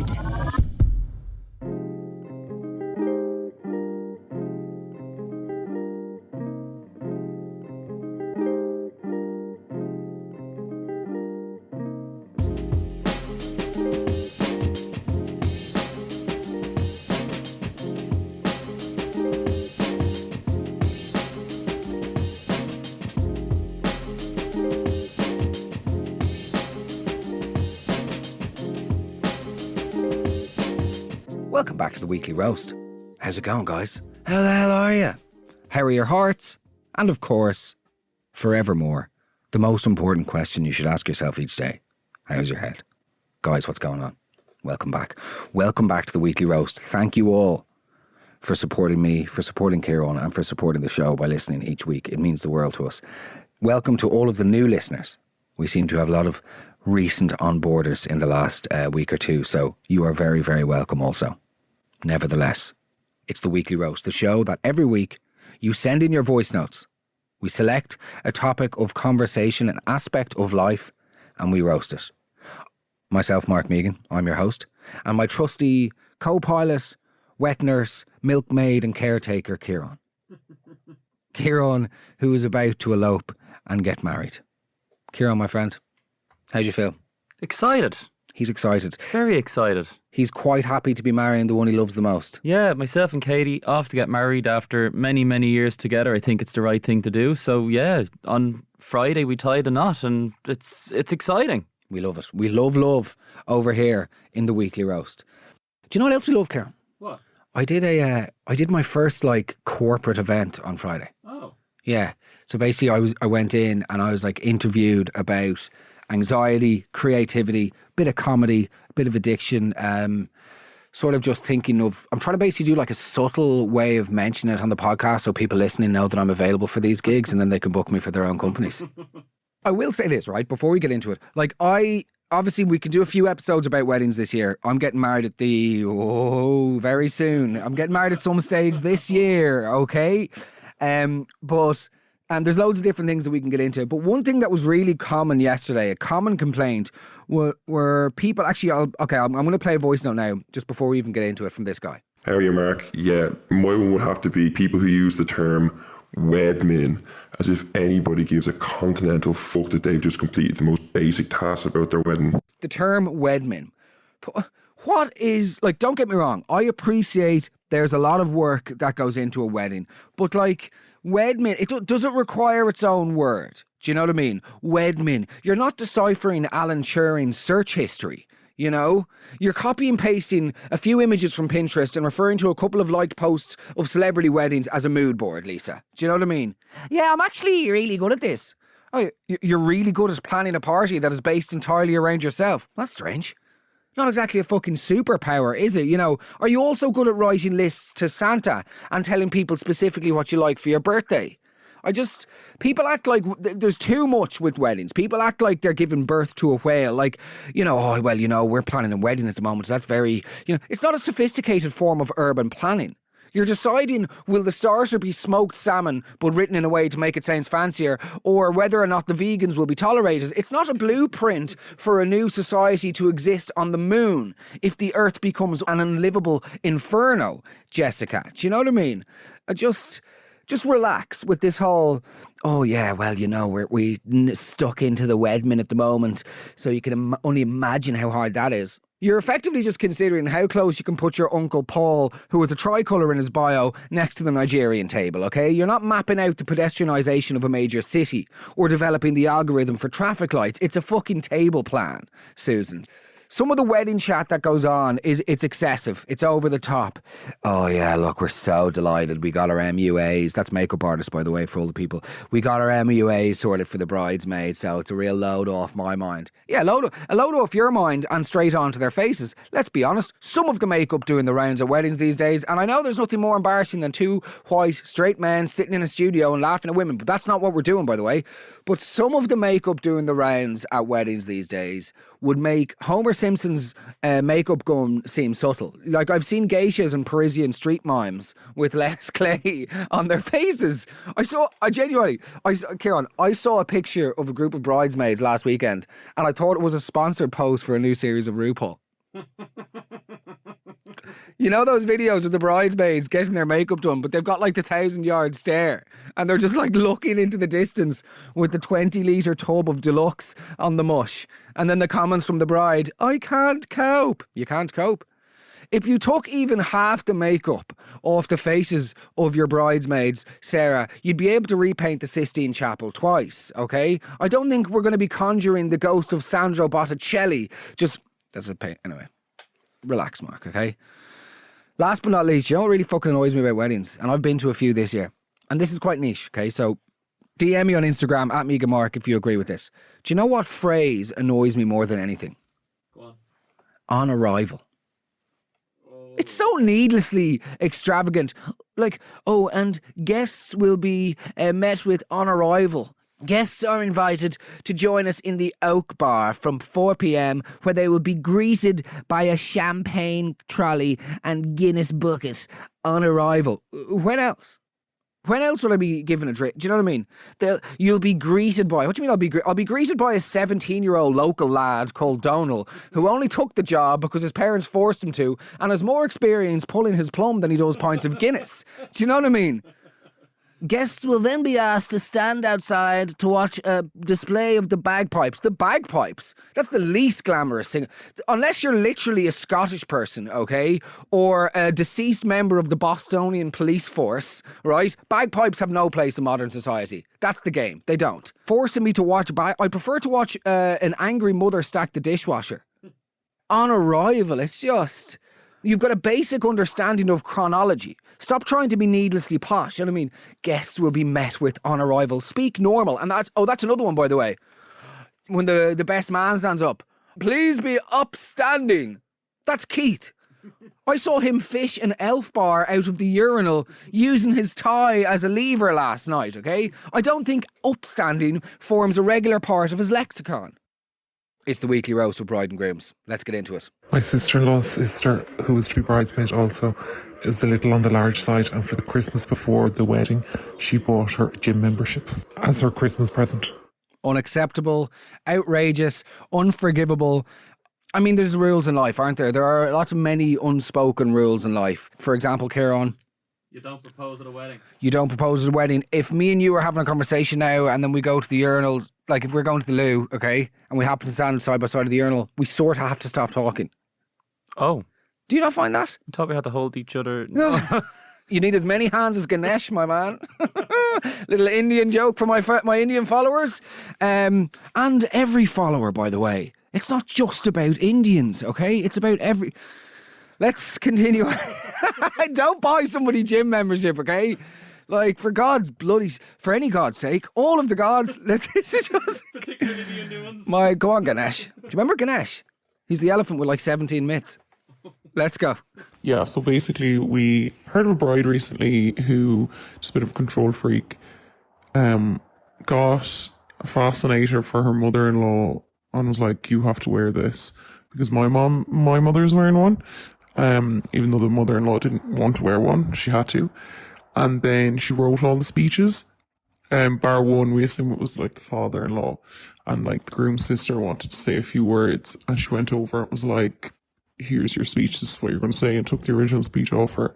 GoLoud. Welcome back to the Weekly Roast. How's it going, guys? How the hell are you? How are your hearts? And of course, forevermore, the most important question you should ask yourself each day. How's your head? Guys, what's going on? Welcome back. Welcome back to the Weekly Roast. Thank you all for supporting me, for supporting Kieran, and for supporting the show by listening each week. It means the world to us. Welcome to all of the new listeners. We seem to have a lot of recent onboarders in the last week or two, so you are very, very welcome also. Nevertheless, it's the Weekly Roast, the show that every week you send in your voice notes. We select a topic of conversation, an aspect of life, and we roast it. Myself, Mark Mehigan, I'm your host, and my trusty co-pilot, wet nurse, milkmaid and caretaker, Kieran. Kieran, who is about to elope and get married. Kieran, my friend, how do you feel? Excited. He's excited. Very excited. He's quite happy to be marrying the one he loves the most. Yeah, myself and Katie off to get married after many, many years together. I think it's the right thing to do. So yeah, on Friday we tied a knot and it's exciting. We love it. We love over here in the Weekly Roast. Do you know what else we love, Kieran? What? I did my first corporate event on Friday. Oh. Yeah. So basically I went in and I was interviewed about anxiety, creativity, bit of comedy, bit of addiction, sort of just thinking of, I'm trying to basically do a subtle way of mentioning it on the podcast so people listening know that I'm available for these gigs and then they can book me for their own companies. I will say this, right, before we get into it. Obviously we can do a few episodes about weddings this year. I'm getting married at very soon. I'm getting married at some stage this year, okay? And there's loads of different things that we can get into. But one thing that was really common yesterday, a common complaint, were people... Actually, I'm going to play a voice note now, just before we even get into it, from this guy. How are you, Mark? Yeah, my one would have to be people who use the term wedmin as if anybody gives a continental fuck that they've just completed the most basic task about their wedding. The term wedmin. What is... don't get me wrong. I appreciate there's a lot of work that goes into a wedding. But wedmin, does it require its own word? Do you know what I mean? Wedmin. You're not deciphering Alan Turing's search history, you know? You're copy and pasting a few images from Pinterest and referring to a couple of liked posts of celebrity weddings as a mood board, Lisa. Do you know what I mean? Yeah, I'm actually really good at this. Oh, you're really good at planning a party that is based entirely around yourself. That's strange. Not exactly a fucking superpower, is it? You know, are you also good at writing lists to Santa and telling people specifically what you like for your birthday? People act like there's too much with weddings. People act like they're giving birth to a whale. We're planning a wedding at the moment. So that's very, it's not a sophisticated form of urban planning. You're deciding, will the starter be smoked salmon but written in a way to make it sound fancier, or whether or not the vegans will be tolerated. It's not a blueprint for a new society to exist on the moon if the earth becomes an unlivable inferno, Jessica. Do you know what I mean? Just relax with this whole, we stuck into the wedmin at the moment, so you can only imagine how hard that is. You're effectively just considering how close you can put your Uncle Paul, who has a tricolour in his bio, next to the Nigerian table, okay? You're not mapping out the pedestrianisation of a major city or developing the algorithm for traffic lights. It's a fucking table plan, Susan. Some of the wedding chat that goes on it's excessive. It's over the top. Oh yeah, look, we're so delighted. We got our MUAs. That's makeup artists, by the way, for all the people. We got our MUAs sorted for the bridesmaids, so it's a real load off my mind. Yeah, a load off your mind and straight onto their faces. Let's be honest, some of the makeup doing the rounds at weddings these days, and I know there's nothing more embarrassing than two white, straight men sitting in a studio and laughing at women, but that's not what we're doing, by the way. But some of the makeup doing the rounds at weddings these days would make Homer Simpson's makeup gun seem subtle. Like, I've seen geishas and Parisian street mimes with less clay on their faces. Kieran, I saw a picture of a group of bridesmaids last weekend and I thought it was a sponsored post for a new series of RuPaul. You know those videos of the bridesmaids getting their makeup done, but they've got like the 1,000-yard stare and they're just like looking into the distance with the 20-litre tub of deluxe on the mush. And then the comments from the bride, I can't cope. You can't cope. If you took even half the makeup off the faces of your bridesmaids, Sarah, you'd be able to repaint the Sistine Chapel twice, okay? I don't think we're going to be conjuring the ghost of Sandro Botticelli. That's a pain. Anyway, relax, Mark, okay? Last but not least, you know what really fucking annoys me about weddings? And I've been to a few this year. And this is quite niche, okay? So DM me on Instagram, @MehiganMark, if you agree with this. Do you know what phrase annoys me more than anything? Go on. On arrival. It's so needlessly extravagant. Like, oh, and guests will be met with on arrival. Guests are invited to join us in the Oak Bar from 4 p.m, where they will be greeted by a champagne trolley and Guinness bucket on arrival. When else? When else will I be given a drink? Do you know what I mean? You'll be greeted by... What do you mean I'll be greeted by a 17-year-old local lad called Donal, who only took the job because his parents forced him to, and has more experience pulling his plum than he does pints of Guinness. Do you know what I mean? Guests will then be asked to stand outside to watch a display of the bagpipes. The bagpipes? That's the least glamorous thing. Unless you're literally a Scottish person, okay? Or a deceased member of the Bostonian police force, right? Bagpipes have no place in modern society. That's the game. They don't. Forcing me to watch... I prefer to watch an angry mother stack the dishwasher. On arrival, it's just... You've got a basic understanding of chronology. Stop trying to be needlessly posh. You know what I mean? Guests will be met with on arrival. Speak normal. And that's another one, by the way. When the best man stands up. Please be upstanding. That's Keith. I saw him fish an elf bar out of the urinal using his tie as a lever last night, okay? I don't think upstanding forms a regular part of his lexicon. It's the weekly roast of Bride and Grooms. Let's get into it. My sister-in-law's sister, who was to be bridesmaid also, is a little on the large side, and for the Christmas before the wedding, she bought her gym membership as her Christmas present. Unacceptable, outrageous, unforgivable. I mean, there's rules in life, aren't there? There are lots of many unspoken rules in life. For example, Ciarán, You don't propose at a wedding. you don't propose at a wedding. If me and you are having a conversation now and then we go to the urinals, like if we're going to the loo, okay, and we happen to stand side by side of the urinal, we sort of have to stop talking. Oh, Do you not find that? I thought we had to hold each other. No. You need as many hands as Ganesh, my man. Little Indian joke for my Indian followers. And every follower, by the way. It's not just about Indians, okay? It's about every... Let's continue. Don't buy somebody gym membership, okay? Like, for any god's sake, all of the gods, this is just... Particularly the Indian ones. Go on, Ganesh. Do you remember Ganesh? He's the elephant with like 17 mitts. Let's go. Yeah, so basically we heard of a bride recently who, just a bit of a control freak, got a fascinator for her mother-in-law and was like, you have to wear this. Because my mother's wearing one. Even though the mother-in-law didn't want to wear one, she had to. And then she wrote all the speeches. Bar one, we assume it was like the father-in-law. And like the groom's sister wanted to say a few words. And she went over and was like, here's your speech, this is what you're going to say, and took the original speech off her.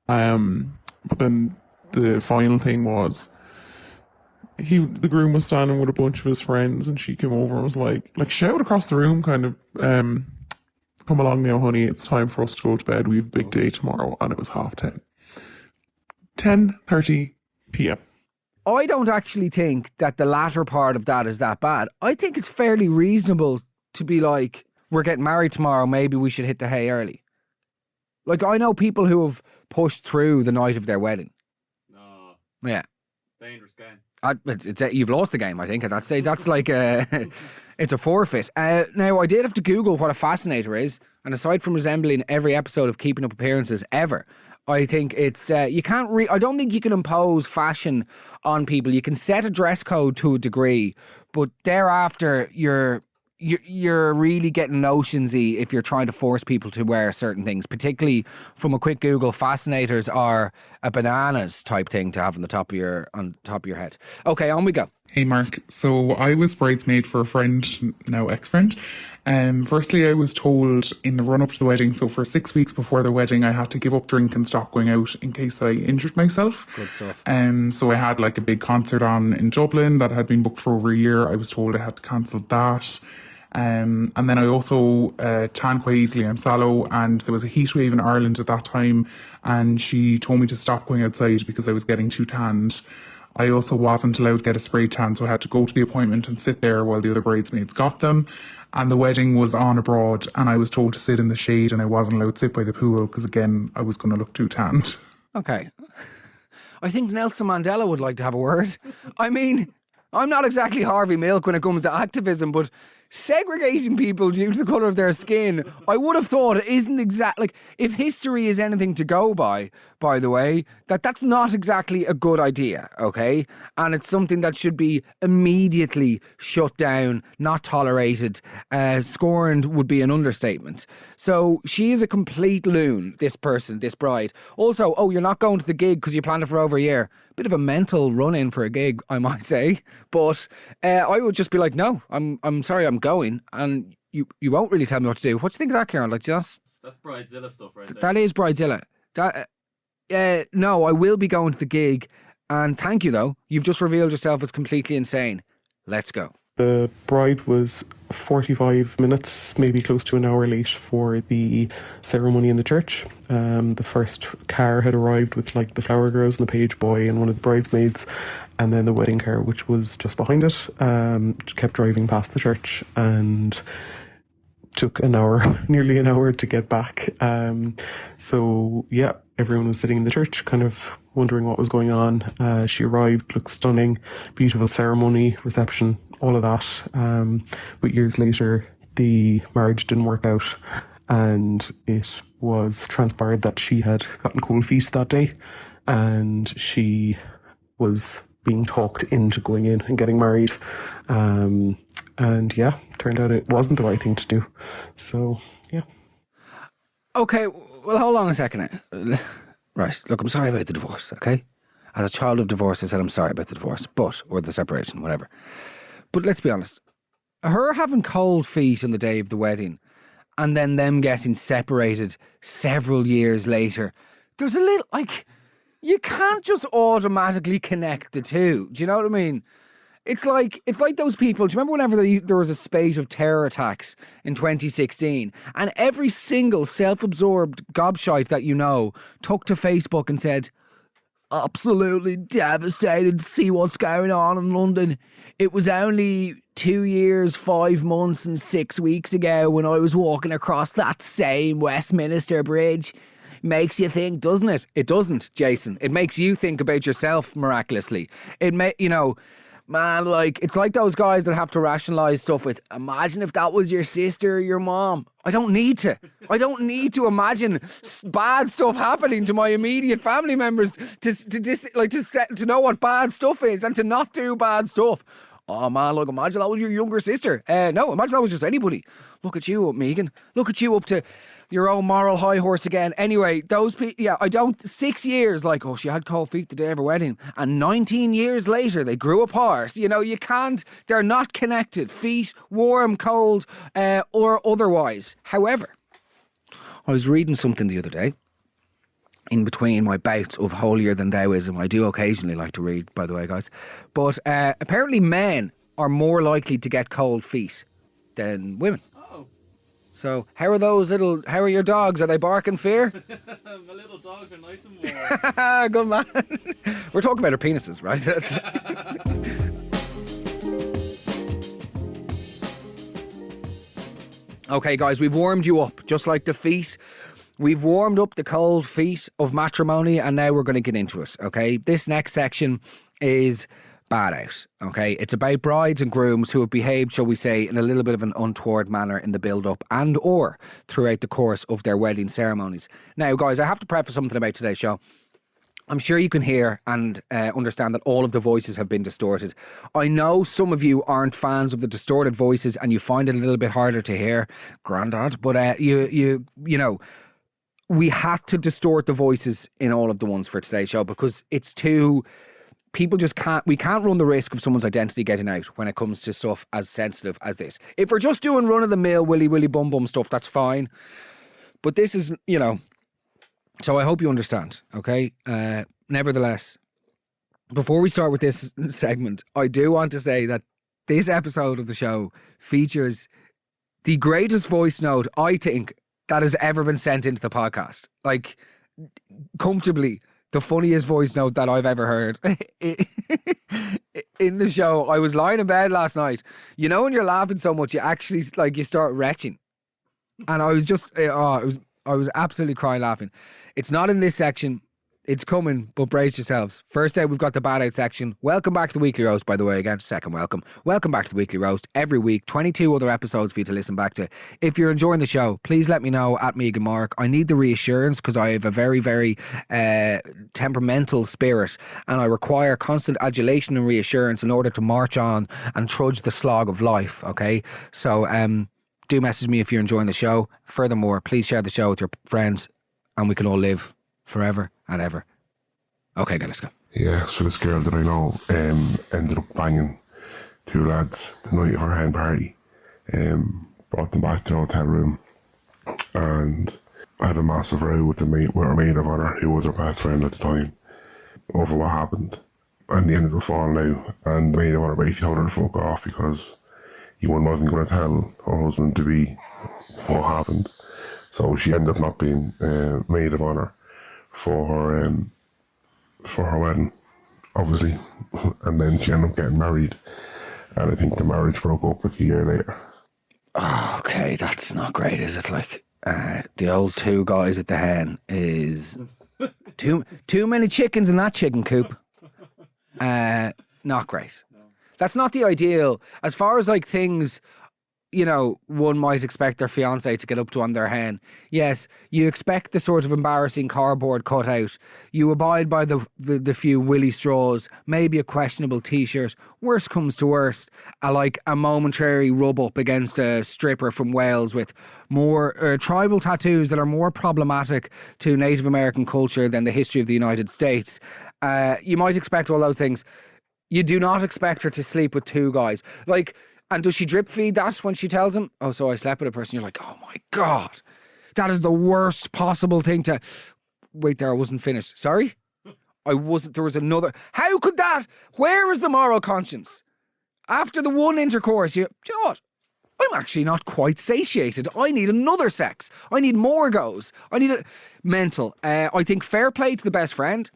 But then the final thing was, the groom was standing with a bunch of his friends, and she came over and was like shout across the room, kind of, come along now, honey, it's time for us to go to bed, we have a big day tomorrow. And it was 10:30. 10:30 p.m. I don't actually think that the latter part of that is that bad. I think it's fairly reasonable to be like, we're getting married tomorrow, maybe we should hit the hay early. Like, I know people who have pushed through the night of their wedding. No. Yeah. Dangerous game. You've lost the game, I think, at that stage. That's like it's a forfeit. Now, I did have to Google what a fascinator is, and aside from resembling every episode of Keeping Up Appearances ever, I think it's, I don't think you can impose fashion on people. You can set a dress code to a degree, but thereafter, you're really getting notionsy if you're trying to force people to wear certain things, particularly from a quick Google. Fascinators are a bananas type thing to have on top of your head. Okay, on we go. Hey Mark, so I was bridesmaid for a friend, now ex-friend. Firstly, I was told in the run-up to the wedding, so for 6 weeks before the wedding, I had to give up drink and stop going out in case that I injured myself. Good stuff. So I had like a big concert on in Dublin that had been booked for over a year. I was told I had to cancel that. And then I also tan quite easily. I'm sallow, and there was a heat wave in Ireland at that time, and she told me to stop going outside because I was getting too tanned. I also wasn't allowed to get a spray tan, so I had to go to the appointment and sit there while the other bridesmaids got them. And the wedding was on abroad, and I was told to sit in the shade, and I wasn't allowed to sit by the pool because, again, I was going to look too tanned. Okay. I think Nelson Mandela would like to have a word. I mean, I'm not exactly Harvey Milk when it comes to activism, but segregating people due to the colour of their skin, I would have thought it isn't exactly, like, if history is anything to go by the way, that's not exactly a good idea, okay? And it's something that should be immediately shut down, not tolerated. Scorned would be an understatement. So she is a complete loon, this person, this bride. Also, you're not going to the gig because you planned it for over a year. Bit of a mental run-in for a gig, I might say. But I would just be like, no, I'm sorry, I'm going. And you won't really tell me what to do. What do you think of that, Karen? Like, just... That's bridezilla stuff right there. That is bridezilla. No, I will be going to the gig. And thank you, though. You've just revealed yourself as completely insane. Let's go. The bride was 45 minutes, maybe close to an hour late for the ceremony in the church. The first car had arrived with like the flower girls and the page boy and one of the bridesmaids, and then the wedding car, which was just behind it, kept driving past the church and took an hour, nearly an hour to get back. So yeah, everyone was sitting in the church kind of wondering what was going on. She arrived, looked stunning, beautiful ceremony, reception, all of that. But years later, the marriage didn't work out, and it was transpired that she had gotten cold feet that day, and she was being talked into going in and getting married. And yeah, turned out it wasn't the right thing to do. So, yeah. Okay, well, hold on a second. Right, look, I'm sorry about the divorce, okay? As a child of divorce, I said I'm sorry about the divorce, or the separation, whatever. But let's be honest. Her having cold feet on the day of the wedding and then them getting separated several years later, there's a little, like, you can't just automatically connect the two. Do you know what I mean? It's like those people. Do you remember whenever there was a spate of terror attacks in 2016, and every single self-absorbed gobshite that you know took to Facebook and said, absolutely devastated to see what's going on in London. It was only 2 years, 5 months and 6 weeks ago when I was walking across that same Westminster Bridge. Makes you think, doesn't it? It doesn't, Jason. It makes you think about yourself miraculously. Man, like, it's like those guys that have to rationalise stuff with, imagine if that was your sister or your mom. I don't need to. I don't need to imagine bad stuff happening to my immediate family members to know what bad stuff is and to not do bad stuff. Oh man, look, imagine that was your younger sister. No, imagine that was just anybody. Look at you, Mehigan. Look at you up to your own moral high horse again. Anyway, those people, yeah, 6 years, like, she had cold feet the day of her wedding, and 19 years later, they grew apart. You know, you can't, they're not connected. Feet, warm, cold, or otherwise. However, I was reading something the other day, in between my bouts of holier than thouism. I do occasionally like to read, by the way, guys. But apparently men are more likely to get cold feet than women. Oh. So how are your dogs? Are they barking fear? My little dogs are nice and warm. Good man. We're talking about our penises, right? Okay, guys, we've warmed you up, just like the feet. We've warmed up the cold feet of matrimony, and now we're going to get into it, okay? This next section is bad out, okay? It's about brides and grooms who have behaved, shall we say, in a little bit of an untoward manner in the build-up and or throughout the course of their wedding ceremonies. Now, guys, I have to preface something about today's show. I'm sure you can hear and understand that all of the voices have been distorted. I know some of you aren't fans of the distorted voices and you find it a little bit harder to hear, Grandad, but you know, we had to distort the voices in all of the ones for today's show because it's too people just can't, we can't run the risk of someone's identity getting out when it comes to stuff as sensitive as this. If we're just doing run-of-the-mill willy bum bum stuff, that's fine. But this is, you know, so I hope you understand, okay? Nevertheless, before we start with this segment, I do want to say that this episode of the show features the greatest voice note, I think, that has ever been sent into the podcast. Like, comfortably the funniest voice note that I've ever heard in the show. I was lying in bed last night. You know when you're laughing so much, you actually, like, you start retching. And I was just, I was absolutely crying laughing. It's not in this section. It's coming, but brace yourselves. First out, we've got the bad out section. Welcome back to the Weekly Roast, by the way, again. Second welcome. Welcome back to the Weekly Roast. Every week, 22 other episodes for you to listen back to. If you're enjoying the show, please let me know at Mehigan Mark. I need the reassurance because I have a very, very temperamental spirit and I require constant adulation and reassurance in order to march on and trudge the slog of life, okay? So do message me if you're enjoying the show. Furthermore, please share the show with your friends and we can all live forever and ever. Okay, guys, let's go. Yeah, so this girl that I know ended up banging two lads the night of her hen party. Brought them back to the hotel room and had a massive row with her maid of honour, who was her best friend at the time, over what happened. And they ended up falling out, and the maid of honour basically told her to fuck off because he wasn't going to tell her husband to be what happened. So she ended up not being maid of honour for her wedding, obviously, and then she ended up getting married, and I think the marriage broke up like a year later. Oh, okay, that's not great, is it? Like, the old two guys at the hen is too many chickens in that chicken coop. Not great. That's not the ideal. As far as like things, you know, one might expect their fiance to get up to on their hen. Yes, you expect the sort of embarrassing cardboard cutout. You abide by the few willy straws, maybe a questionable t-shirt. Worst comes to worst, a momentary rub up against a stripper from Wales with more tribal tattoos that are more problematic to Native American culture than the history of the United States. You might expect all those things. You do not expect her to sleep with two guys. Like, and does she drip feed that when she tells him, oh, so I slept with a person? You're like, oh my God, that is the worst possible thing to... Wait there, I wasn't finished. Sorry? I wasn't, there was another... How could that? Where is the moral conscience? After the one intercourse, do you know what? I'm actually not quite satiated. I need another sex. I need more goes. I need a... Mental. I think fair play to the best friend.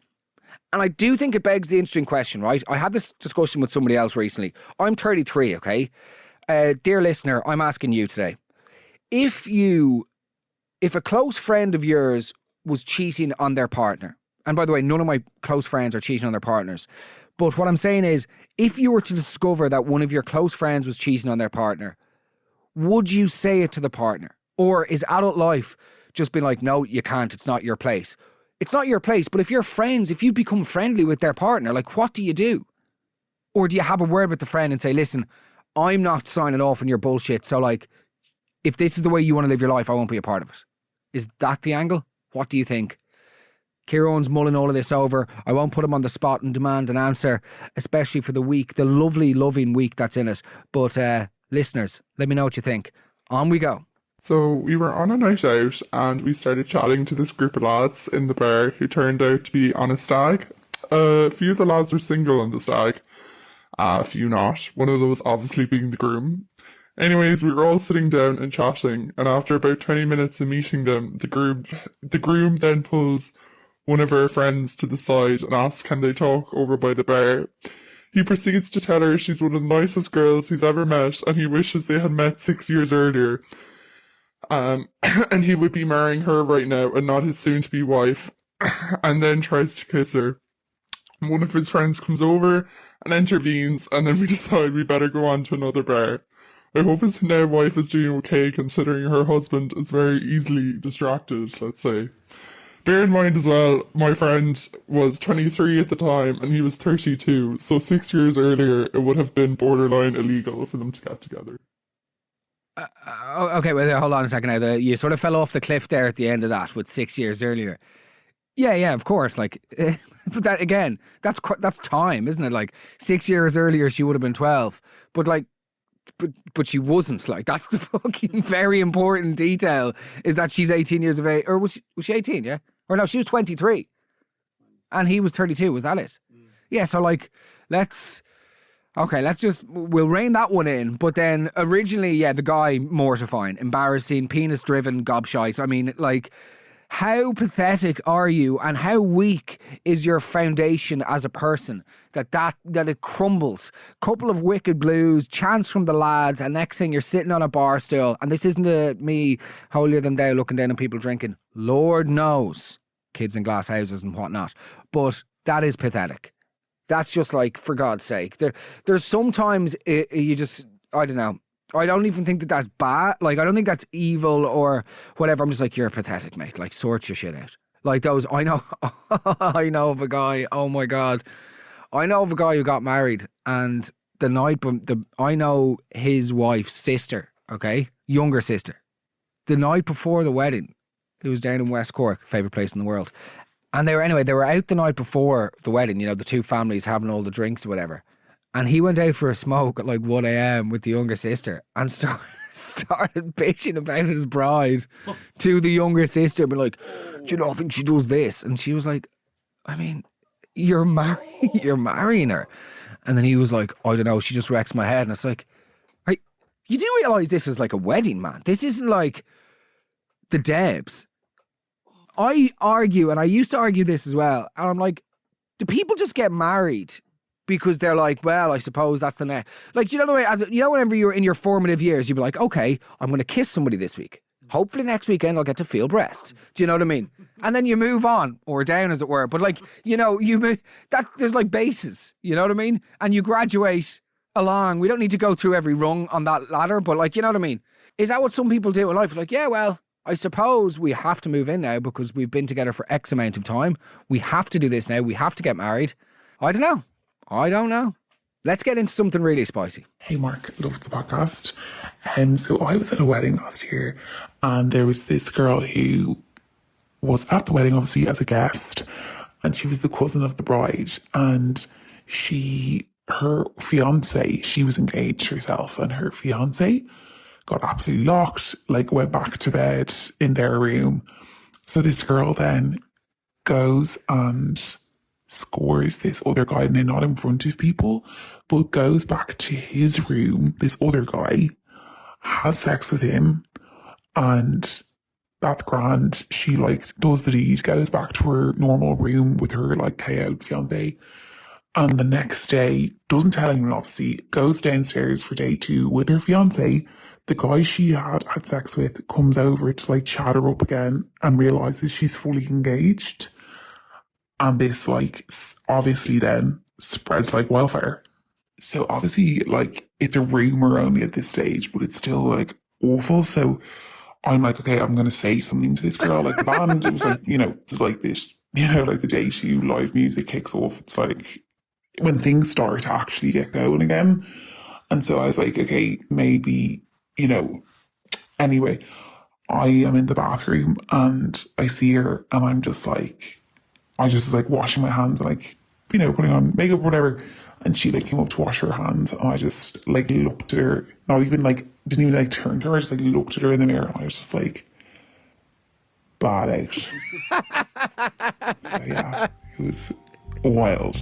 And I do think it begs the interesting question, right? I had this discussion with somebody else recently. I'm 33, okay? Dear listener, I'm asking you today. If a close friend of yours was cheating on their partner, and by the way, none of my close friends are cheating on their partners, but what I'm saying is, if you were to discover that one of your close friends was cheating on their partner, would you say it to the partner? Or is adult life just being like, no, you can't, it's not your place? It's not your place, but if you're friends, if you become friendly with their partner, like, what do you do? Or do you have a word with the friend and say, listen, I'm not signing off on your bullshit, so like, if this is the way you want to live your life, I won't be a part of it. Is that the angle? What do you think? Kieran's mulling all of this over. I won't put him on the spot and demand an answer, especially for the week, the lovely, loving week that's in it. But listeners, let me know what you think. On we go. So we were on a night out and we started chatting to this group of lads in the bar who turned out to be on a stag. A few of the lads were single on the stag, a few not. One of those obviously being the groom. Anyways, we were all sitting down and chatting, and after about 20 minutes of meeting them, the groom then pulls one of our friends to the side and asks can they talk over by the bar. He proceeds to tell her she's one of the nicest girls he's ever met and he wishes they had met 6 years earlier. And he would be marrying her right now and not his soon-to-be wife, and then tries to kiss her. One of his friends comes over and intervenes, and then we decide we better go on to another bar. I hope his now wife is doing okay, considering her husband is very easily distracted, let's say. Bear in mind as well, my friend was 23 at the time and he was 32, so 6 years earlier it would have been borderline illegal for them to get together. Okay, well, hold on a second now. You sort of fell off the cliff there at the end of that with 6 years earlier. Yeah, of course. Like, but that again, that's time, isn't it? Like 6 years earlier, she would have been 12, but like, but she wasn't. Like, that's the fucking very important detail is that she's 18 years of age, or was she 18? Yeah, or no, she was 23, and he was 32. Was that it? Yeah. So like, we'll rein that one in. But then originally, yeah, the guy mortifying, embarrassing, penis-driven gobshite. I mean, like, how pathetic are you, and how weak is your foundation as a person that it crumbles? Couple of wicked blues, chants from the lads, and next thing you're sitting on a bar stool. And this isn't me holier than thou looking down on people drinking. Lord knows, kids in glass houses and whatnot. But that is pathetic. That's just like, for God's sake. There's sometimes you just, I don't know. I don't even think that that's bad. Like, I don't think that's evil or whatever. I'm just like, you're pathetic, mate. Like, sort your shit out. Like those, I know, I know of a guy. Oh my God. I know of a guy who got married, and I know his wife's sister, okay? Younger sister. The night before the wedding, it was down in West Cork, favourite place in the world. And they were out the night before the wedding, you know, the two families having all the drinks or whatever. And he went out for a smoke at like 1 a.m. with the younger sister and started bitching about his bride to the younger sister, but like, do you not think she does this? And she was like, I mean, you're marrying her. And then he was like, I don't know, she just wrecks my head. And it's like, you do realise this is like a wedding, man. This isn't like the Debs. I argue, and I used to argue this as well, and I'm like, do people just get married because they're like, well, I suppose that's the next. Like, you know the way, whenever you're in your formative years, you'd be like, okay, I'm going to kiss somebody this week. Hopefully next weekend I'll get to feel breast. Do you know what I mean? And then you move on, or down as it were. But like, you know, there's like bases. You know what I mean? And you graduate along. We don't need to go through every rung on that ladder, but like, you know what I mean? Is that what some people do in life? Like, yeah, well, I suppose we have to move in now because we've been together for X amount of time. We have to do this now. We have to get married. I don't know. Let's get into something really spicy. Hey Mark, love the podcast. So I was at a wedding last year, and there was this girl who was at the wedding obviously as a guest, and she was the cousin of the bride, and her fiance, she was engaged herself, and her fiance got absolutely locked, like went back to bed in their room. So this girl then goes and scores this other guy, and not in front of people, but goes back to his room, this other guy, has sex with him, and that's grand. She like does the deed, goes back to her normal room with her like KO fiance, and the next day, doesn't tell anyone obviously, goes downstairs for day 2 with her fiance. The guy she had sex with comes over to like chat her up again and realises she's fully engaged. And this like obviously then spreads like wildfire. So obviously like it's a rumour only at this stage, but it's still like awful. So I'm like, okay, I'm going to say something to this girl. Like the band, it was like, you know, there's like this, you know, like the day 2 live music kicks off. It's like when things start to actually get going again. And so I was like, okay, maybe, you know, anyway, I am in the bathroom and I see her, and I'm just like, I just was like washing my hands and like, you know, putting on makeup or whatever. And she like came up to wash her hands, and I just like looked at her, not even like, didn't even like turn to her, I just like looked at her in the mirror, and I was just like, bad out. So yeah, it was wild.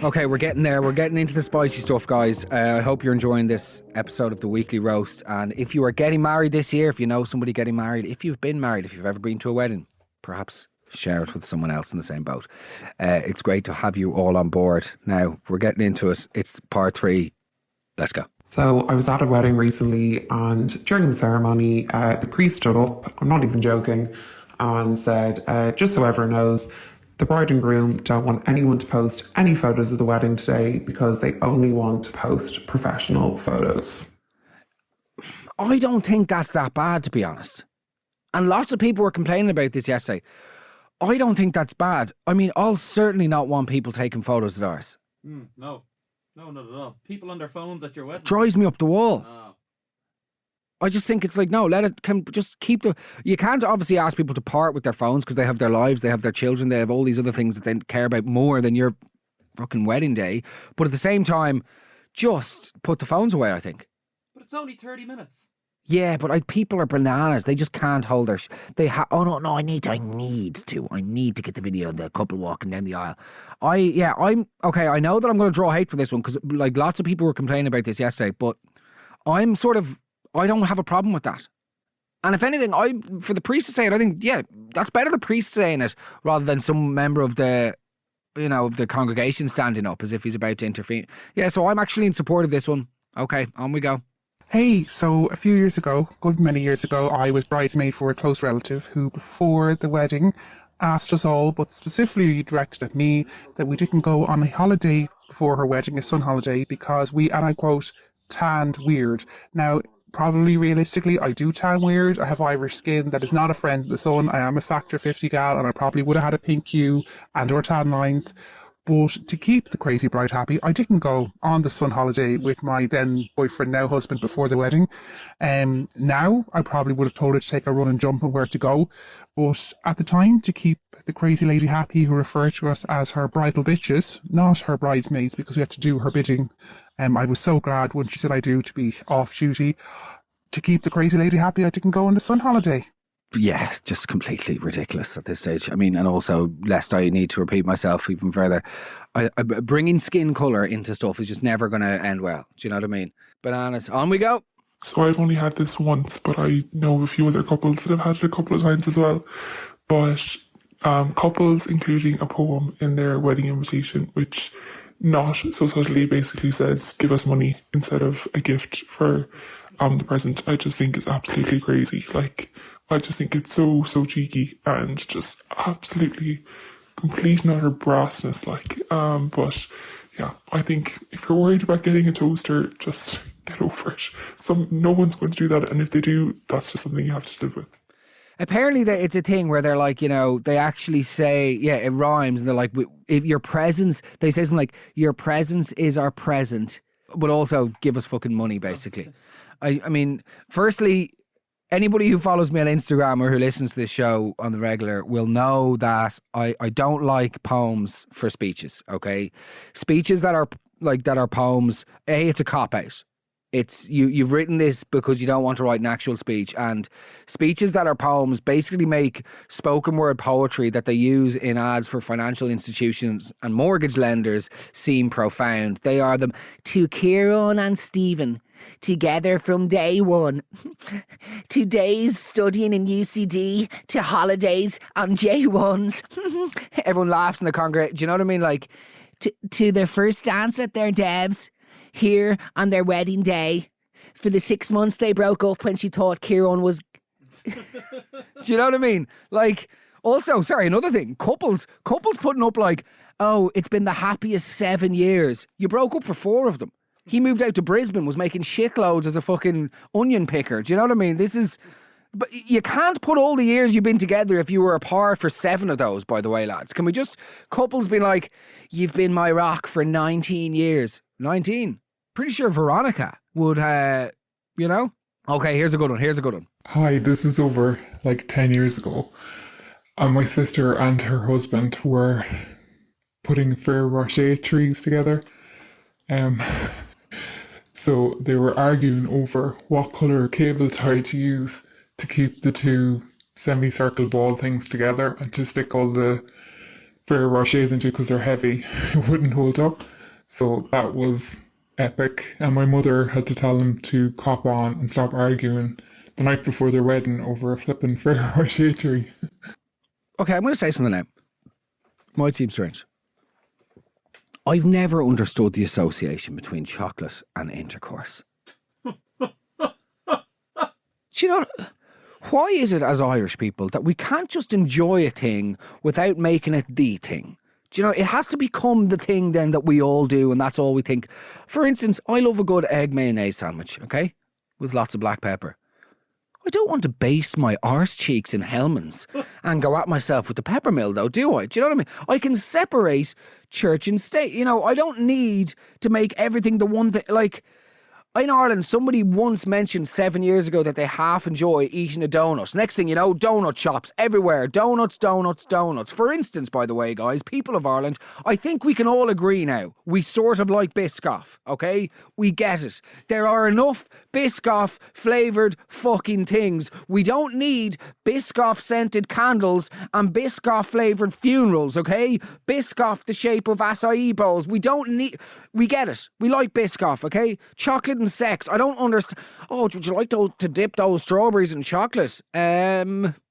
Okay, we're getting there. We're getting into the spicy stuff, guys. I hope you're enjoying this episode of the Weekly Roast. And if you are getting married this year, if you know somebody getting married, if you've been married, if you've ever been to a wedding, perhaps share it with someone else in the same boat. It's great to have you all on board. Now, we're getting into it. It's part 3. Let's go. So I was at a wedding recently, and during the ceremony, the priest stood up, I'm not even joking, and said, just so everyone knows, the bride and groom don't want anyone to post any photos of the wedding today because they only want to post professional photos. I don't think that's that bad, to be honest. And lots of people were complaining about this yesterday. I don't think that's bad. I mean, I'll certainly not want people taking photos of ours. No, not at all. People on their phones at your wedding. Drives me up the wall. Oh. I just think it's like, no, just keep you can't obviously ask people to part with their phones because they have their lives, they have their children, they have all these other things that they care about more than your fucking wedding day. But at the same time, just put the phones away, I think. But it's only 30 minutes. Yeah, but people are bananas. They just can't hold their... oh, no, I need to get the video of the couple walking down the aisle. I'm... Okay, I know that I'm going to draw hate for this one because like lots of people were complaining about this yesterday, but I'm sort of... I don't have a problem with that. And if anything, for the priest to say it, I think, yeah, that's better the priest saying it rather than some member of the, of the congregation standing up as if he's about to intervene. Yeah, so I'm actually in support of this one. Okay, on we go. Hey, so a few years ago, good many years ago, I was bridesmaid for a close relative who, before the wedding, asked us all, but specifically directed at me, that we didn't go on a holiday before her wedding, a sun holiday, because we, and I quote, tanned weird. Now, probably realistically, I do tan weird. I have Irish skin that is not a friend of the sun. I am a factor 50 gal, and I probably would have had a pink hue and or tan lines. But to keep the crazy bride happy, I didn't go on the sun holiday with my then boyfriend, now husband, before the wedding. Now, I probably would have told her to take a run and jump and where to go. But at the time, to keep the crazy lady happy, who referred to us as her bridal bitches, not her bridesmaids, because we had to do her bidding. I was so glad when she said I do to be off duty. To keep the crazy lady happy, I didn't go on the sun holiday. Yeah, just completely ridiculous at this stage. I mean, and also, lest I need to repeat myself even further, bringing skin colour into stuff is just never going to end well. Do you know what I mean? Bananas. On we go. So I've only had this once, but I know a few other couples that have had it a couple of times as well. But couples including a poem in their wedding invitation, which not so subtly basically says, give us money instead of a gift for the present, I just think is absolutely crazy. Like, I just think it's so cheeky and just absolutely complete and utter brassness. Like, but yeah, I think if you're worried about getting a toaster, just get over it. No one's going to do that, and if they do, that's just something you have to live with. Apparently, it's a thing where they're like, they actually say, yeah, it rhymes, and they're like, if your presence, they say something like, your presence is our present, but also give us fucking money, basically. I mean, firstly, anybody who follows me on Instagram or who listens to this show on the regular will know that I don't like poems for speeches, okay? Speeches that are poems, it's a cop-out. It's you've written this because you don't want to write an actual speech, and speeches that are poems basically make spoken word poetry that they use in ads for financial institutions and mortgage lenders seem profound. They are them to Kieran and Stephen, together from day one, to days studying in UCD, to holidays on J1s. Everyone laughs in the congregation. Do you know what I mean? Like, to their first dance at their Debs, here on their wedding day, for the 6 months they broke up when she thought Kieran was... Do you know what I mean? Like, also, sorry, another thing, couples putting up like, oh, it's been the happiest 7 years. You broke up for 4 of them. He moved out to Brisbane, was making shitloads as a fucking onion picker. Do you know what I mean? But you can't put all the years you've been together if you were apart for 7 of those, by the way, lads. Can we just, couples being like, you've been my rock for 19 years. 19. Pretty sure Veronica would, Okay, here's a good one. Hi, this is over like 10 years ago. And my sister and her husband were putting Ferrero Rocher trees together. So they were arguing over what colour cable tie to use to keep the 2 semicircle ball things together and to stick all the Ferrero Rochers into because they're heavy. It wouldn't hold up. So that was epic. And my mother had to tell them to cop on and stop arguing the night before their wedding over a flipping Ferrero Rocher tree. Okay, I'm going to say something now. Might seem strange. I've never understood the association between chocolate and intercourse. Do you know, why is it as Irish people that we can't just enjoy a thing without making it the thing? Do you know, it has to become the thing then that we all do, and that's all we think. For instance, I love a good egg mayonnaise sandwich, okay? With lots of black pepper. I don't want to baste my arse cheeks in Hellman's and go at myself with the peppermill, though, do I? Do you know what I mean? I can separate church and state. I don't need to make everything the one thing. Like, In Ireland, somebody once mentioned 7 years ago that they half enjoy eating a donut. Next thing you know, donut shops everywhere. Donuts, donuts, donuts. For instance, by the way, guys, people of Ireland, I think we can all agree now. We sort of like Biscoff, okay? We get it. There are enough Biscoff flavoured fucking things. We don't need Biscoff scented candles and Biscoff flavoured funerals, okay? Biscoff the shape of acai bowls. We don't need... We get it. We like Biscoff, okay? Chocolate and sex. I don't understand. Oh, would you like to dip those strawberries in chocolate?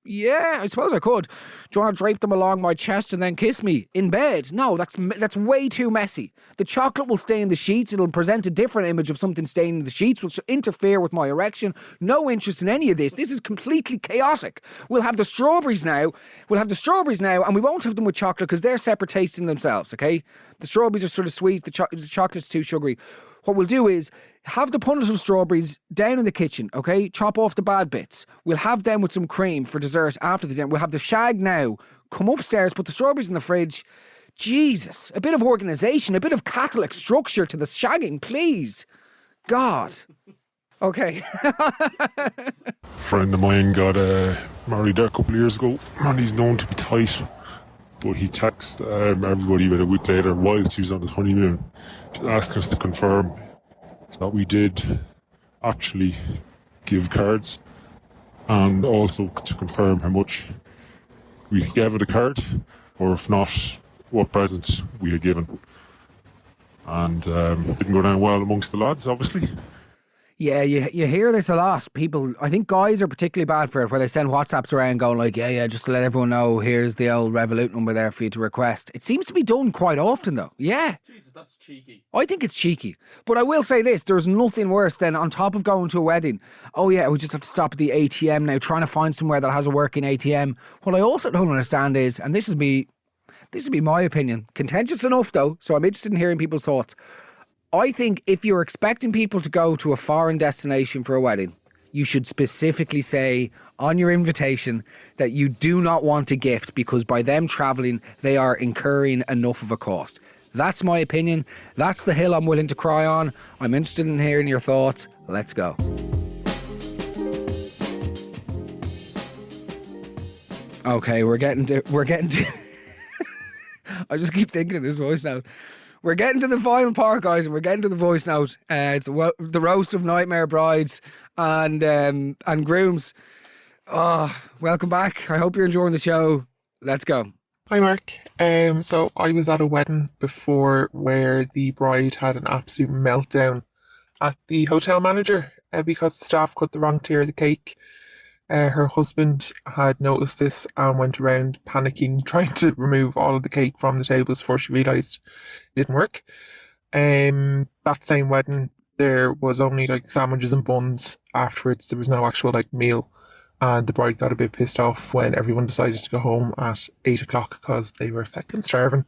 Yeah, I suppose I could. Do you want to drape them along my chest and then kiss me in bed? No, that's way too messy. The chocolate will stay in the sheets. It'll present a different image of something staying in the sheets, which will interfere with my erection. No interest in any of this. This is completely chaotic. We'll have the strawberries now. And we won't have them with chocolate because they're separate tastes in themselves, okay? The strawberries are sort of sweet. The chocolate's too sugary. What we'll do is have the punnet of strawberries down in the kitchen, okay? Chop off the bad bits. We'll have them with some cream for dessert after the dinner. We'll have the shag now. Come upstairs, put the strawberries in the fridge. Jesus, a bit of organisation, a bit of Catholic structure to the shagging, please. God. Okay. Friend of mine got married there a couple of years ago, and he's known to be tight. But he texted everybody about a week later while she was on his honeymoon to ask us to confirm that we did actually give cards, and also to confirm how much we gave her the card, or if not, what present we had given. And it didn't go down well amongst the lads, obviously. Yeah, you hear this a lot. People, I think guys are particularly bad for it, where they send WhatsApps around going like, yeah, just to let everyone know, here's the old Revolut number there for you to request. It seems to be done quite often though. Yeah. Jesus, that's cheeky. I think it's cheeky. But I will say this, there's nothing worse than on top of going to a wedding, oh yeah, we just have to stop at the ATM now, trying to find somewhere that has a working ATM. What I also don't understand is, and this would be my opinion, contentious enough though, so I'm interested in hearing people's thoughts. I think if you're expecting people to go to a foreign destination for a wedding, you should specifically say on your invitation that you do not want a gift because by them travelling, they are incurring enough of a cost. That's my opinion. That's the hill I'm willing to cry on. I'm interested in hearing your thoughts. Let's go. Okay, we're getting to I just keep thinking of this voice note. We're getting to the final part, guys, and we're getting to the voice note. It's the roast of Nightmare Brides and Grooms. Oh, welcome back. I hope you're enjoying the show. Let's go. Hi, Mark. So I was at a wedding before where the bride had an absolute meltdown at the hotel manager because the staff cut the wrong tier of the cake. Her husband had noticed this and went around panicking, trying to remove all of the cake from the tables before she realised it didn't work. That same wedding, there was only like sandwiches and buns afterwards. There was no actual like meal. And the bride got a bit pissed off when everyone decided to go home at 8 o'clock because they were fucking starving.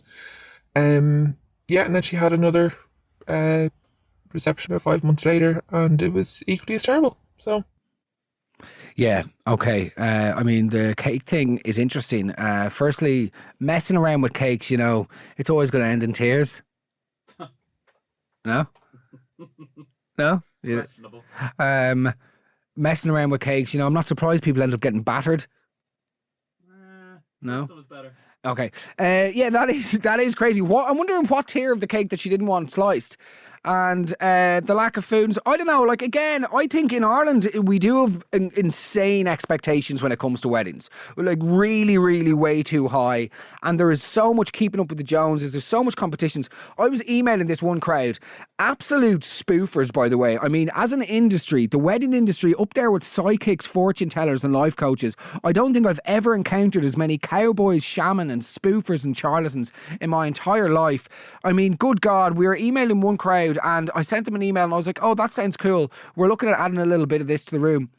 And then she had another reception about 5 months later and it was equally as terrible. So... Yeah, okay. I mean, the cake thing is interesting. Firstly, messing around with cakes, you know, it's always going to end in tears. No? No? Yeah. Messing around with cakes, you know, I'm not surprised people end up getting battered. No? Okay. That is crazy. I'm wondering what tier of the cake that she didn't want sliced. And the lack of food. I don't know, like, again, I think in Ireland we do have insane expectations when it comes to weddings. Like, really, really way too high. And there is so much keeping up with the Joneses. There's so much competitions. I was emailing this one crowd. Absolute spoofers, by the way. I mean, as an industry, the wedding industry, up there with psychics, fortune tellers and life coaches, I don't think I've ever encountered as many cowboys, shaman and spoofers and charlatans in my entire life. I mean, good God, we were emailing one crowd and I sent them an email and I was like, oh, that sounds cool. We're looking at adding a little bit of this to the room.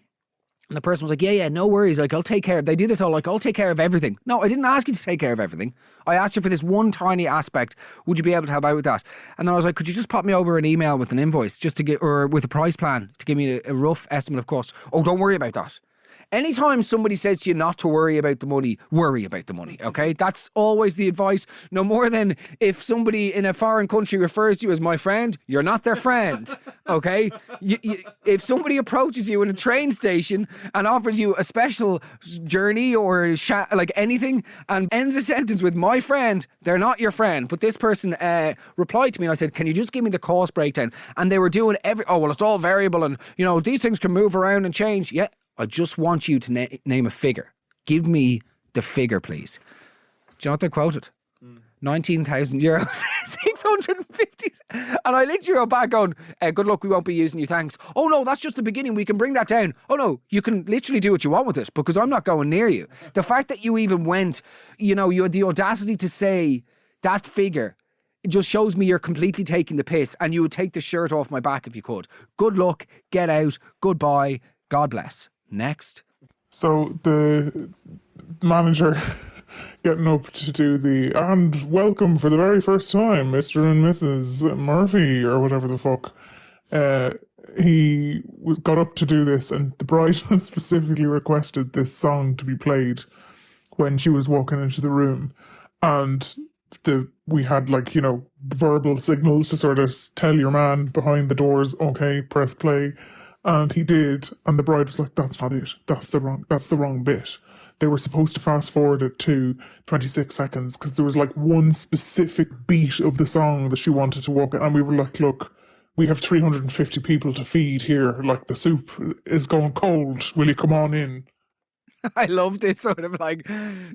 And the person was like, yeah, no worries. Like, I'll take care of, they do this all, like, I'll take care of everything. No, I didn't ask you to take care of everything. I asked you for this one tiny aspect. Would you be able to help out with that? And then I was like, could you just pop me over an email with an invoice just to get, or with a price plan to give me a rough estimate of cost? Oh, don't worry about that. anytime somebody says to you not to worry about the money, worry about the money, okay? That's always the advice. No more than if somebody in a foreign country refers to you as my friend, you're not their friend, okay? If somebody approaches you in a train station and offers you a special journey or like anything and ends a sentence with my friend, they're not your friend. But this person replied to me and I said, can you just give me the cost breakdown? And they were doing it's all variable and, these things can move around and change. Yeah, I just want you to name a figure. Give me the figure, please. Do you know what they quoted? 19,000 euros, 650. And I literally go back going, good luck, we won't be using you, thanks. Oh no, that's just the beginning, we can bring that down. Oh no, you can literally do what you want with it because I'm not going near you. The fact that you even went, you had the audacity to say that figure, it just shows me you're completely taking the piss and you would take the shirt off my back if you could. Good luck, get out, goodbye, God bless. Next. So the manager getting up to do and welcome for the very first time, Mr. and Mrs. Murphy, or whatever the fuck. He got up to do this, and the bride specifically requested this song to be played when she was walking into the room. And we had verbal signals to sort of tell your man behind the doors, okay, press play. And he did, and the bride was like, that's not it. That's the wrong bit. They were supposed to fast forward it to 26 seconds because there was one specific beat of the song that she wanted to walk in. And we were like, look, we have 350 people to feed here. The soup is going cold. Will you come on in? I love this sort of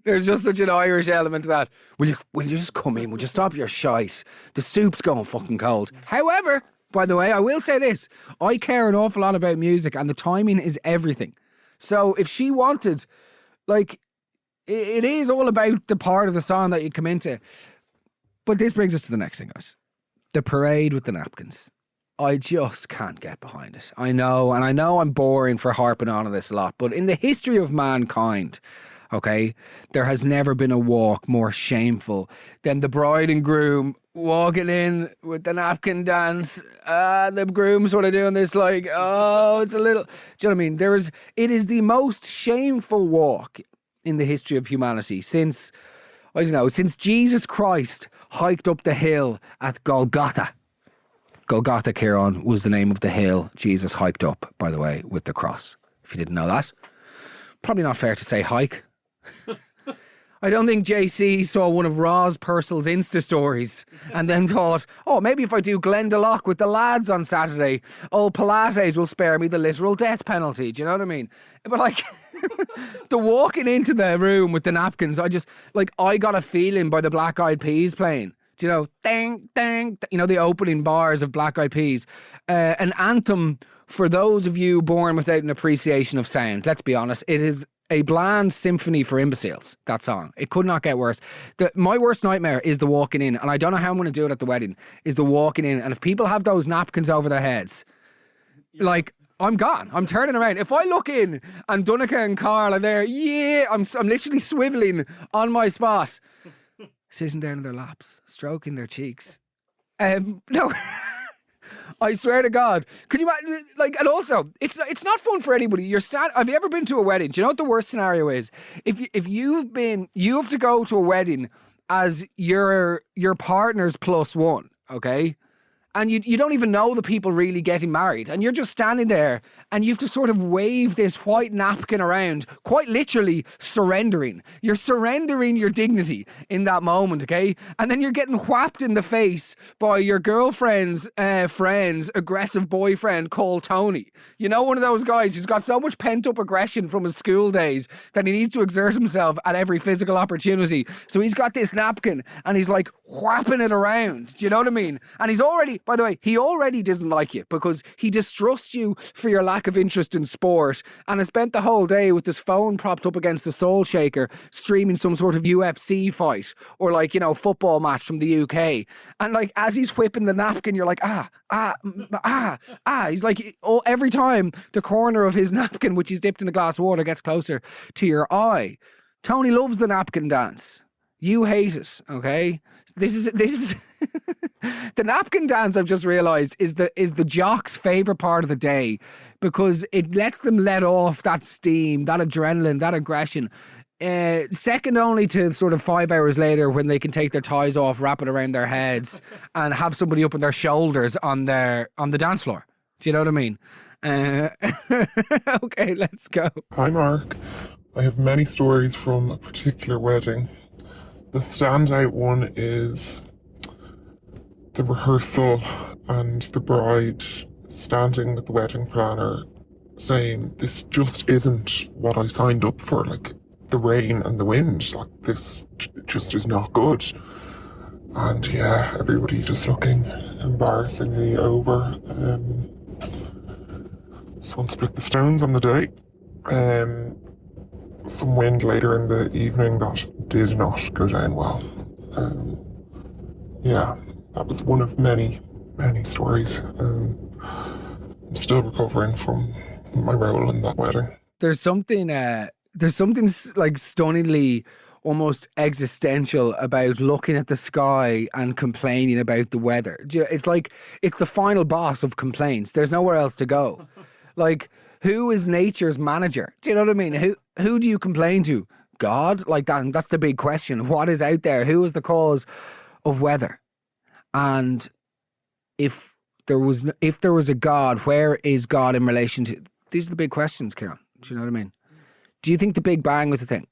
there's just such an Irish element to that. Will you just come in? Will you stop your shite? The soup's going fucking cold. However, by the way, I will say this. I care an awful lot about music and the timing is everything. So if she wanted... it is all about the part of the song that you'd come into. But this brings us to the next thing, guys. The parade with the napkins. I just can't get behind it. I know I'm boring for harping on this a lot, but in the history of mankind, okay, there has never been a walk more shameful than the bride and groom walking in with the napkin dance. The groom sort of doing this it's a little... Do you know what I mean? It is the most shameful walk in the history of humanity since Jesus Christ hiked up the hill at Golgotha. Golgotha, Kieran, was the name of the hill Jesus hiked up, by the way, with the cross. If you didn't know that. Probably not fair to say hike. I don't think JC saw one of Roz Purcell's Insta stories and then thought, maybe if I do Glendalough with the lads on Saturday, old Pilates will spare me the literal death penalty. Do you know what I mean? But the walking into the room with the napkins, I got a feeling by the Black Eyed Peas playing. Do you know, dang, dang, the opening bars of Black Eyed Peas. An anthem for those of you born without an appreciation of sound. Let's be honest, it is a bland symphony for imbeciles, that song. It could not get worse. My worst nightmare is the walking in, and I don't know how I'm going to do it at the wedding, is the walking in. And if people have those napkins over their heads, I'm gone. I'm turning around. If I look in and Dunica and Carl are there, I'm literally swiveling on my spot. Sitting down in their laps, stroking their cheeks. No, I swear to God. Can you imagine? And also, it's not fun for anybody. Have you ever been to a wedding? Do you know what the worst scenario is? If you have to go to a wedding as your partner's plus one, okay? And you don't even know the people really getting married. And you're just standing there and you have to sort of wave this white napkin around, quite literally surrendering. You're surrendering your dignity in that moment, okay? And then you're getting whapped in the face by your girlfriend's friend's aggressive boyfriend called Tony. You know, one of those guys who's got so much pent-up aggression from his school days that he needs to exert himself at every physical opportunity. So he's got this napkin and he's whapping it around. Do you know what I mean? And he's already... By the way, he already doesn't like you because he distrusts you for your lack of interest in sport and has spent the whole day with his phone propped up against the Soul Shaker streaming some sort of UFC fight or football match from the UK. And as he's whipping the napkin, you're He's every time the corner of his napkin, which he's dipped in a glass of water, gets closer to your eye. Tony loves the napkin dance. You hate it, okay? This is The napkin dance, I've just realised, is the jock's favourite part of the day because it lets them let off that steam, that adrenaline, that aggression. Second only to sort of 5 hours later when they can take their ties off, wrap it around their heads, and have somebody up on their shoulders on the dance floor. Do you know what I mean? Okay, let's go. Hi, Mark. I have many stories from a particular wedding. The standout one is the rehearsal and the bride standing with the wedding planner saying, "This just isn't what I signed up for. Like, the rain and the wind, like, this just is not good." And yeah, everybody just looking embarrassingly over. Someone split the stones on the day. Some wind later in the evening that did not go down well. Yeah, that was one of many, many stories. I'm still recovering from my role in that wedding. There's something like stunningly almost existential about looking at the sky and complaining about the weather. It's like it's the final boss of complaints. There's nowhere else to go. Like, who is nature's manager? Do you know what I mean? Who do you complain to? God? Like that. That's the big question. What is out there? Who is the cause of weather? And if there was a God, where is God in relation to? These are the big questions, Kieran. Do you know what I mean? Do you think the Big Bang was a thing?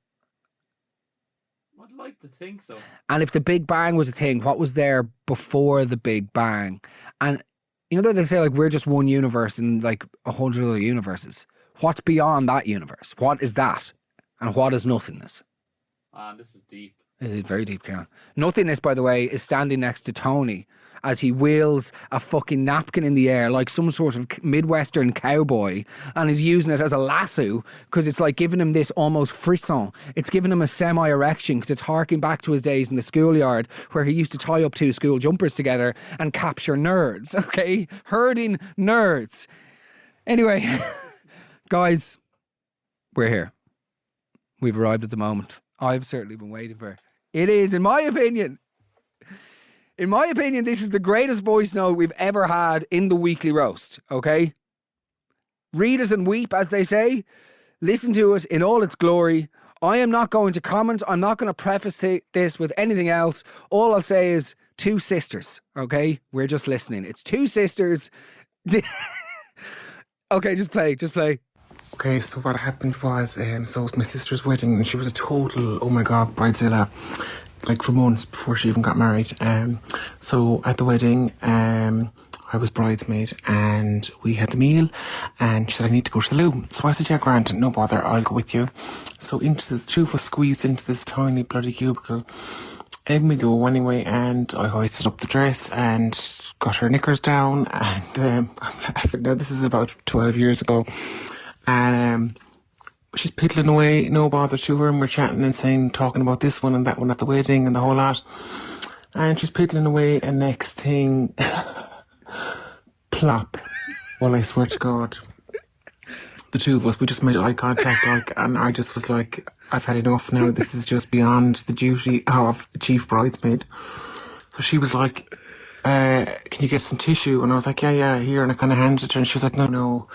I'd like to think so. And if the Big Bang was a thing, what was there before the Big Bang? And you know, they say like we're just one universe in like 100 other universes. What's beyond that universe? What is that? And what is nothingness? This is deep. It is very deep, Karen. Nothingness, by the way, is standing next to Tony as he wheels a fucking napkin in the air like some sort of Midwestern cowboy, and he's using it as a lasso because it's like giving him this almost frisson. It's giving him a semi-erection because it's harking back to his days in the schoolyard where he used to tie up two school jumpers together and capture nerds, okay? Herding nerds. Anyway, guys, we're here. We've arrived at the moment I've certainly been waiting for. It is, in my opinion, this is the greatest voice note we've ever had in the weekly roast, okay? Read it and weep, as they say. Listen to it in all its glory. I am not going to comment. I'm not going to preface this with anything else. All I'll say is two sisters, okay? We're just listening. It's two sisters. Okay, just play. Okay, so what happened was, so it was my sister's wedding, and she was a total, oh my god, bridezilla, like for months before she even got married. So at the wedding, I was bridesmaid, and we had the meal, and she said, I need to go to the loo. So I said, yeah, Grant, no bother, I'll go with you. So the two of us squeezed into this tiny bloody cubicle, and we go anyway, and I hoisted up the dress and got her knickers down, and I'm laughing now, this is about 12 years ago. And she's piddling away, no bother to her, and we're chatting and talking about this one and that one at the wedding and the whole lot. And she's piddling away, and next thing, plop. Well, I swear to God, the two of us, we just made eye contact, and I just was like, I've had enough now. This is just beyond the duty of a chief bridesmaid. So she was like, can you get some tissue? And I was like, yeah, here. And I kind of handed it to her, and she was like, no.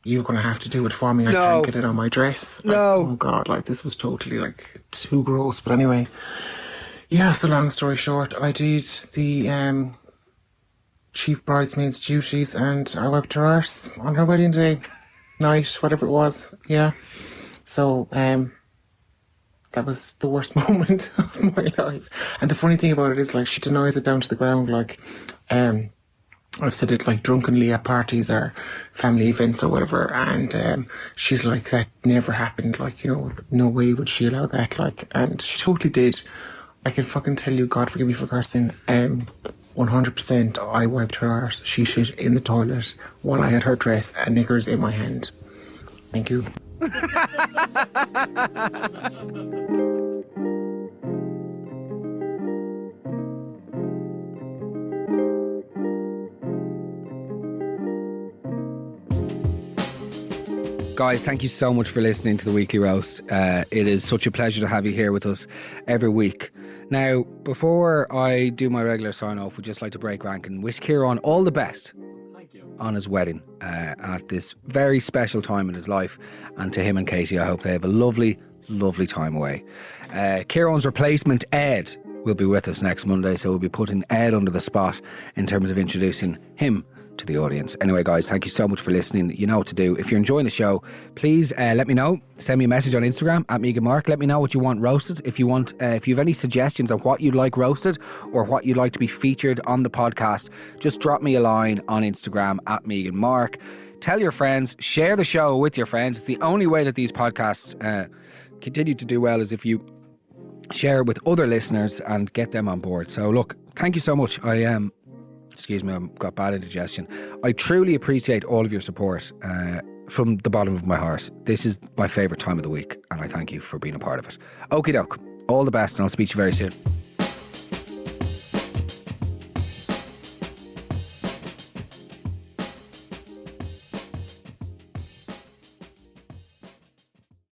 You're going to have to do it for me. I can't get it on my dress. Like, oh God, like this was totally like too gross. But anyway, yeah, so long story short, I did the chief bridesmaid's duties, and I wiped her arse on her wedding day, night, whatever it was. Yeah. So, that was the worst moment of my life. And the funny thing about it is, like, she denies it down to the ground, like, I've said it like drunkenly at parties or family events or whatever, and she's like, that never happened, like, no way would she allow that, like, and she totally did. I can fucking tell you, God forgive me for cursing, 100% I wiped her arse, she shit in the toilet while I had her dress and knickers in my hand. Thank you. Guys, thank you so much for listening to the Weekly Roast. It is such a pleasure to have you here with us every week. Now, before I do my regular sign off, we'd just like to break rank and wish Kieran all the best on his wedding at this very special time in his life. And to him and Katie, I hope they have a lovely, lovely time away. Kieran's replacement, Ed, will be with us next Monday, so we'll be putting Ed under the spot in terms of introducing him to the audience. Anyway, guys, thank you so much for listening. You know what to do. If you're enjoying the show, please let me know. Send me a message on Instagram at Mehigan Mark. Let me know what you want roasted. If you have any suggestions of what you'd like roasted or what you'd like to be featured on the podcast, just drop me a line on Instagram at Mehigan Mark. Tell your friends, share the show with your friends. It's the only way that these podcasts continue to do well is if you share it with other listeners and get them on board. So look, thank you so much. Excuse me, I've got bad indigestion. I truly appreciate all of your support from the bottom of my heart. This is my favourite time of the week and I thank you for being a part of it. Okie doke, all the best and I'll speak to you very soon.